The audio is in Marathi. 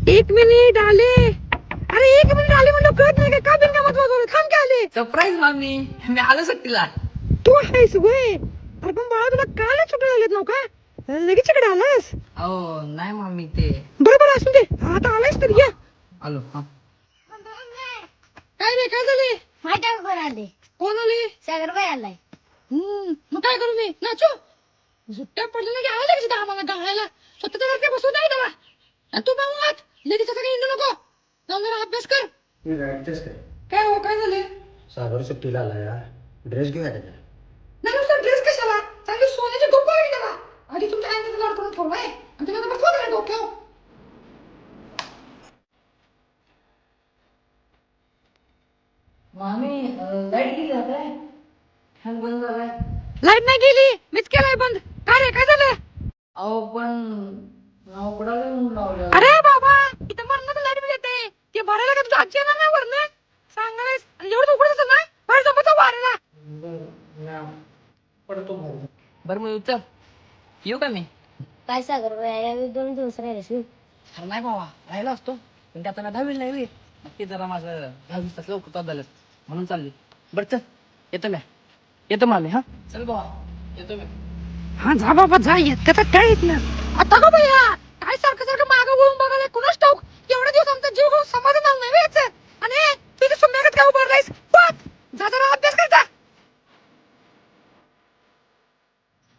एक मिनिट आले. अरे एक मिनिट आले म्हणलं कळत नाही का बिनकामात वाजवलं. थांब काय आले. सरप्राईज मामी, मी आलो सुट्टीला. तू आहेस वय. अरे पण बाळा तुला काल सुट्ट्या आल्यात नव का लगेच इकडे आलास. अहो नाही मामी, ते बरोबर असू दे आता आलायस तर या. आलो. हा काय रे काय झाले. माझ्या बरोबर आले. कोण आले. सागरबाई आलाय. मग काय करू मी नाचू. सुट्ट्या पडल्या की आला लगेच आम्हाला गाळायला. स्वतःच्या घरात बसू नाही तेव्हा. आणि तू बाबा लगेच सगळं इंडू नको. जाऊन जरा अभ्यास कर. काय हो काय झाले. सागर सुट्टीला आला या ड्रेस घेऊया त्याच्या. नाही नुसता ड्रेस कशाला चांगली सोन्याची डोकं आहे त्याला. आधी तुमच्या आईने त्याला अडकून ठेवलाय आणि तुला तर बसवा त्याला डोक्यावर. मामी, लाईट गेली काय? फॅन बंद झालाय. लाईट नाही गेली मीच केलाय बंद. काय रे काय झालं. अहो पण नाव कुणाला म्हणून लावलं? अरे बाबा इथं मरणाचं लाईट बिल येते. ते भरायला का तुझं आजी येणार नाही वरनं सांगायला. आणि एवढं उघडत असेल ना बाहेर जमत वारायला. पडतो भाऊ. बरं मग चल येऊ का मी? काय सागरबाई यावेळी 2 दिवस राहिलेस. अरे नाही बाबा, राहिला असतो पण त्यात ना 10वी नाही रे. ते जरा माझं 10-20 तास लवकर झालं म्हणून चालली. बरं चल येतो मी. येतो मामी. हा चल बाबा येतो मी. हा जा बाबा जा येत का काय येत ना. आता का भैया काय सारखं सारखं मागं वळून बघा